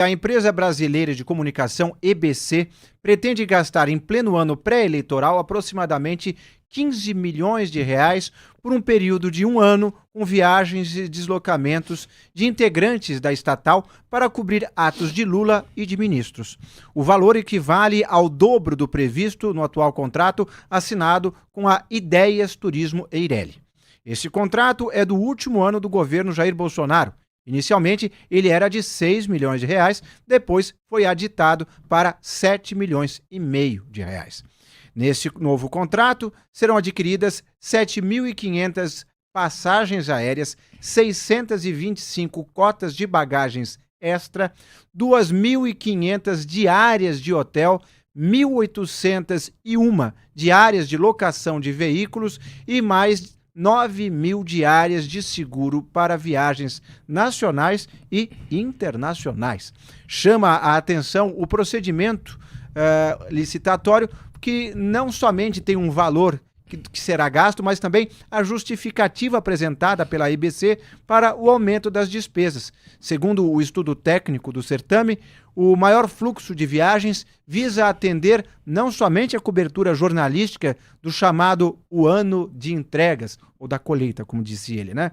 A empresa brasileira de comunicação EBC pretende gastar em pleno ano pré-eleitoral aproximadamente 15 milhões de reais por um período de um ano com viagens e deslocamentos de integrantes da estatal para cobrir atos de Lula e de ministros. O valor equivale ao dobro do previsto no atual contrato assinado com a Ideias Turismo Eireli. Esse contrato é do último ano do governo Jair Bolsonaro. Inicialmente, ele era de 6 milhões de reais, depois foi aditado para 7 milhões e meio de reais. Nesse novo contrato, serão adquiridas 7.500 passagens aéreas, 625 cotas de bagagens extra, 2.500 diárias de hotel, 1.801 diárias de locação de veículos e mais 9.000 diárias de seguro para viagens nacionais e internacionais. Chama a atenção o procedimento licitatório, que não somente tem um valor que será gasto, mas também a justificativa apresentada pela EBC para o aumento das despesas. Segundo o estudo técnico do certame, o maior fluxo de viagens visa atender não somente a cobertura jornalística do chamado o ano de entregas, ou da colheita, como disse ele, né?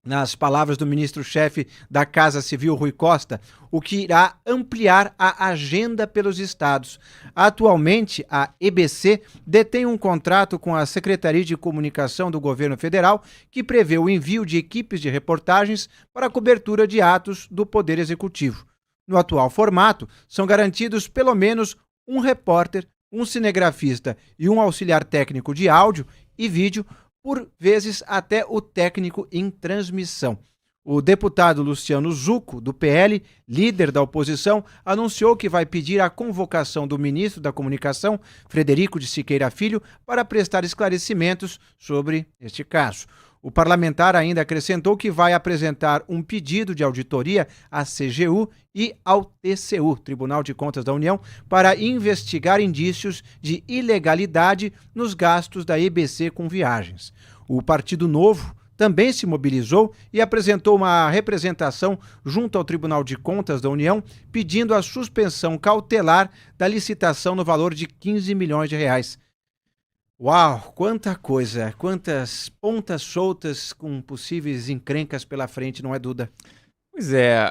Nas palavras do ministro-chefe da Casa Civil, Rui Costa, o que irá ampliar a agenda pelos estados. Atualmente, a EBC detém um contrato com a Secretaria de Comunicação do Governo Federal que prevê o envio de equipes de reportagens para a cobertura de atos do Poder Executivo. No atual formato, são garantidos pelo menos um repórter, um cinegrafista e um auxiliar técnico de áudio e vídeo, por vezes até o técnico em transmissão. O deputado Luciano Zucco, do PL, líder da oposição, anunciou que vai pedir a convocação do ministro da Comunicação, Frederico de Siqueira Filho, para prestar esclarecimentos sobre este caso. O parlamentar ainda acrescentou que vai apresentar um pedido de auditoria à CGU e ao TCU, Tribunal de Contas da União, para investigar indícios de ilegalidade nos gastos da EBC com viagens. O Partido Novo também se mobilizou e apresentou uma representação junto ao Tribunal de Contas da União, pedindo a suspensão cautelar da licitação no valor de 15 milhões de reais. Uau, quanta coisa, quantas pontas soltas com possíveis encrencas pela frente, não é, Duda? Pois é,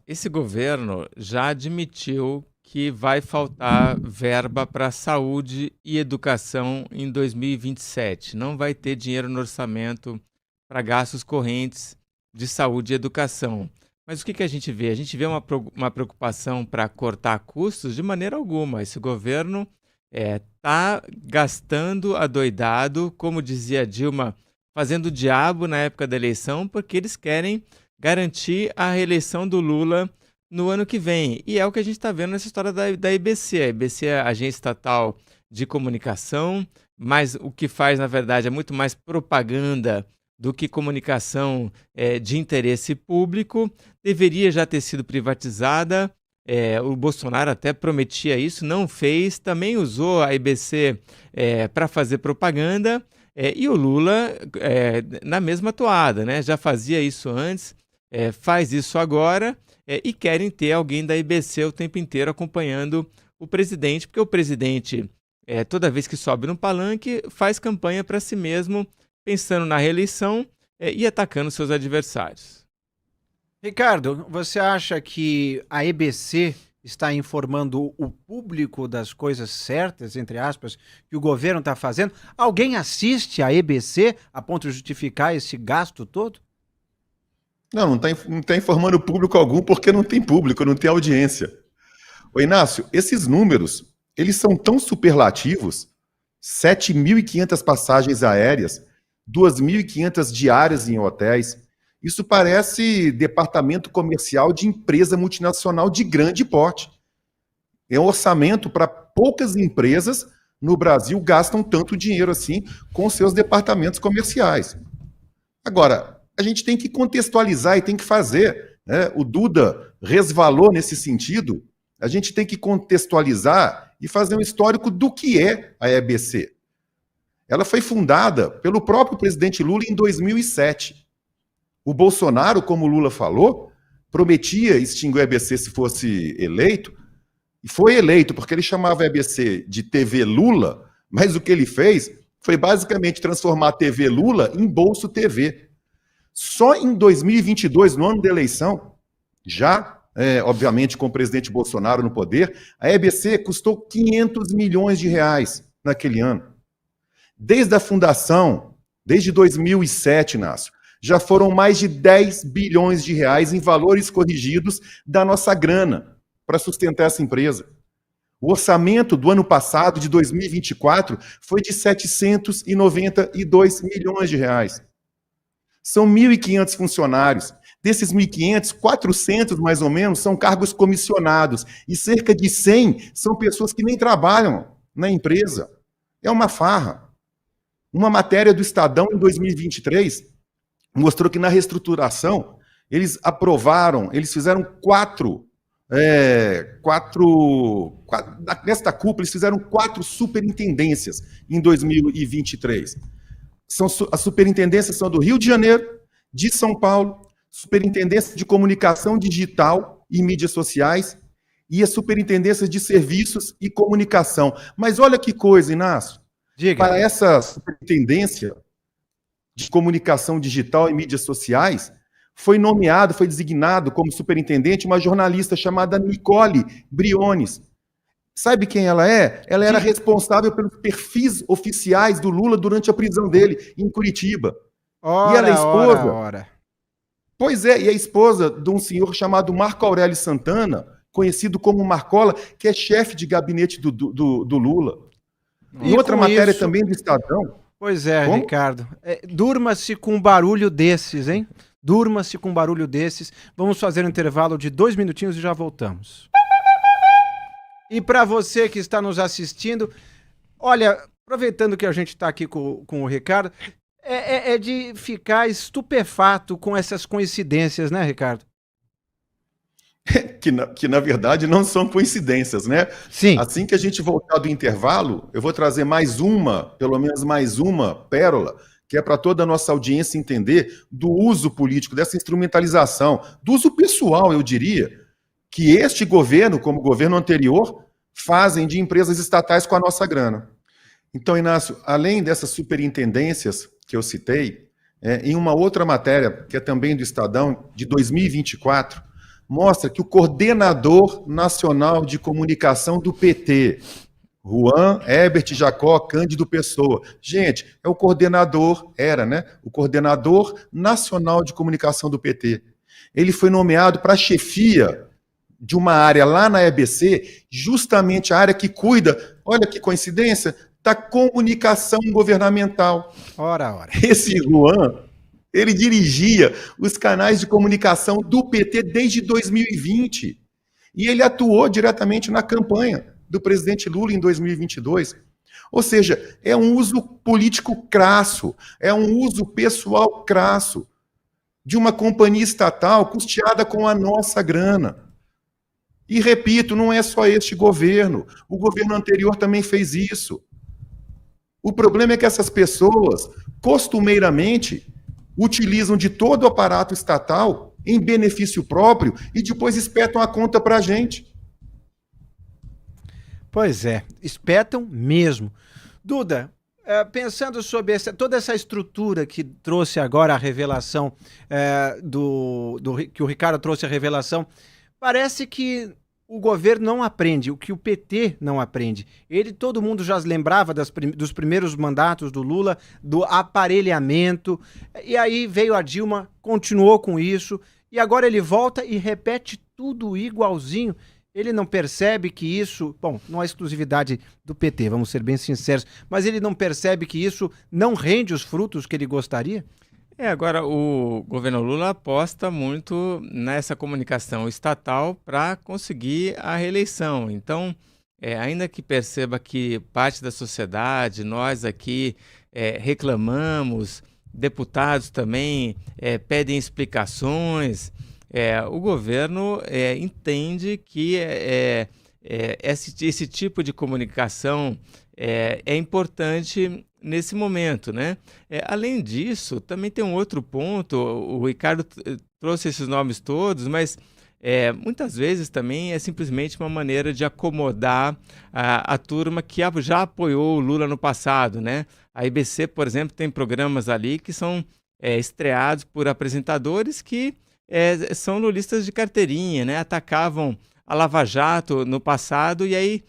esse governo já admitiu que vai faltar verba para saúde e educação em 2027. Não vai ter dinheiro no orçamento para gastos correntes de saúde e educação. Mas o que a gente vê? A gente vê uma preocupação para cortar custos de maneira alguma. Esse governo está gastando adoidado, como dizia Dilma, fazendo o diabo na época da eleição, porque eles querem garantir a reeleição do Lula no ano que vem. E é o que a gente está vendo nessa história da EBC. A EBC é a Agência Estatal de Comunicação, mas o que faz, na verdade, é muito mais propaganda do que comunicação de interesse público. Deveria já ter sido privatizada. O Bolsonaro até prometia isso, não fez, também usou a EBC para fazer propaganda, e o Lula na mesma toada, né? Já fazia isso antes, faz isso agora, e querem ter alguém da EBC o tempo inteiro acompanhando o presidente, porque o presidente, toda vez que sobe no palanque, faz campanha para si mesmo, pensando na reeleição e atacando seus adversários. Ricardo, você acha que a EBC está informando o público das coisas certas, entre aspas, que o governo está fazendo? Alguém assiste a EBC a ponto de justificar esse gasto todo? Não está informando público algum porque não tem público, não tem audiência. Ô Inácio, esses números, eles são tão superlativos, 7.500 passagens aéreas, 2.500 diárias em hotéis. Isso parece departamento comercial de empresa multinacional de grande porte. É um orçamento para poucas empresas no Brasil gastam tanto dinheiro assim com seus departamentos comerciais. Agora, a gente tem que contextualizar e tem que fazer, né? O Duda resvalou nesse sentido. A gente tem que contextualizar e fazer um histórico do que é a EBC. Ela foi fundada pelo próprio presidente Lula em 2007. O Bolsonaro, como o Lula falou, prometia extinguir o EBC se fosse eleito, e foi eleito, porque ele chamava o EBC de TV Lula, mas o que ele fez foi basicamente transformar a TV Lula em Bolso TV. Só em 2022, no ano da eleição, já, obviamente, com o presidente Bolsonaro no poder, a EBC custou 500 milhões de reais naquele ano. Desde a fundação, desde 2007, Inácio, já foram mais de 10 bilhões de reais em valores corrigidos da nossa grana para sustentar essa empresa. O orçamento do ano passado, de 2024, foi de 792 milhões de reais. São 1.500 funcionários. Desses 1.500, 400 mais ou menos são cargos comissionados e cerca de 100 são pessoas que nem trabalham na empresa. É uma farra. Uma matéria do Estadão em 2023 mostrou que na reestruturação eles fizeram nesta cúpula, eles fizeram 4 superintendências em 2023. As superintendências são do Rio de Janeiro, de São Paulo, superintendência de comunicação digital e mídias sociais e a superintendência de serviços e comunicação. Mas olha que coisa, Inácio. Diga. Para essa superintendência de comunicação digital e mídias sociais, foi designado como superintendente uma jornalista chamada Nicole Briones. Sabe quem ela é? Ela era responsável pelos perfis oficiais do Lula durante a prisão dele, em Curitiba. E ela é esposa. Pois é, e a esposa de um senhor chamado Marco Aurélio Santana, conhecido como Marcola, que é chefe de gabinete do Lula. E outra matéria também do Estadão. Pois é, como? Ricardo. Durma-se com um barulho desses, hein? Durma-se com um barulho desses. Vamos fazer um intervalo de 2 minutinhos e já voltamos. E para você que está nos assistindo, olha, aproveitando que a gente está aqui com o Ricardo, é de ficar estupefato com essas coincidências, né, Ricardo? Que na verdade não são coincidências, né? Sim. Assim que a gente voltar do intervalo, eu vou trazer pelo menos mais uma pérola, que é para toda a nossa audiência entender do uso político, dessa instrumentalização, do uso pessoal, eu diria, que este governo, como o governo anterior, fazem de empresas estatais com a nossa grana. Então, Inácio, além dessas superintendências que eu citei, em uma outra matéria, que é também do Estadão, de 2024, mostra que o coordenador nacional de comunicação do PT, Juan Herbert Jacó Cândido Pessoa. Gente, é o coordenador, o coordenador nacional de comunicação do PT. Ele foi nomeado para a chefia de uma área lá na EBC, justamente a área que cuida, olha que coincidência, da comunicação governamental. Ora. Esse Juan, ele dirigia os canais de comunicação do PT desde 2020. E ele atuou diretamente na campanha do presidente Lula em 2022. Ou seja, é um uso político crasso, é um uso pessoal crasso de uma companhia estatal custeada com a nossa grana. E, repito, não é só este governo. O governo anterior também fez isso. O problema é que essas pessoas, costumeiramente, utilizam de todo o aparato estatal em benefício próprio e depois espetam a conta para a gente. Pois é, espetam mesmo. Duda, pensando sobre toda essa estrutura que trouxe agora a revelação, que o Ricardo trouxe a revelação, parece que o governo não aprende, o que o PT não aprende. Todo mundo já lembrava dos primeiros mandatos do Lula, do aparelhamento, e aí veio a Dilma, continuou com isso, e agora ele volta e repete tudo igualzinho. Ele não percebe que isso, bom, não é exclusividade do PT, vamos ser bem sinceros, mas ele não percebe que isso não rende os frutos que ele gostaria? Agora o governo Lula aposta muito nessa comunicação estatal para conseguir a reeleição. Então, ainda que perceba que parte da sociedade, nós aqui reclamamos, deputados também pedem explicações, o governo entende que esse tipo de comunicação é importante nesse momento, né? Além disso, também tem um outro ponto, o Ricardo trouxe esses nomes todos, mas muitas vezes também é simplesmente uma maneira de acomodar a turma que já apoiou o Lula no passado, né? A IBC, por exemplo, tem programas ali que são estreados por apresentadores que são lulistas de carteirinha, né? Atacavam a Lava Jato no passado e aí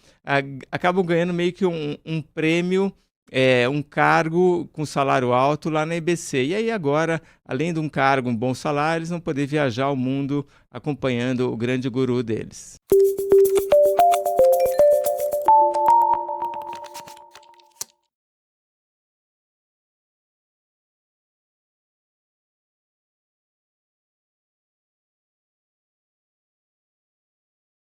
acabam ganhando meio que um prêmio, um cargo com salário alto lá na IBC. E aí agora, além de um cargo, um bom salário, eles vão poder viajar o mundo acompanhando o grande guru deles.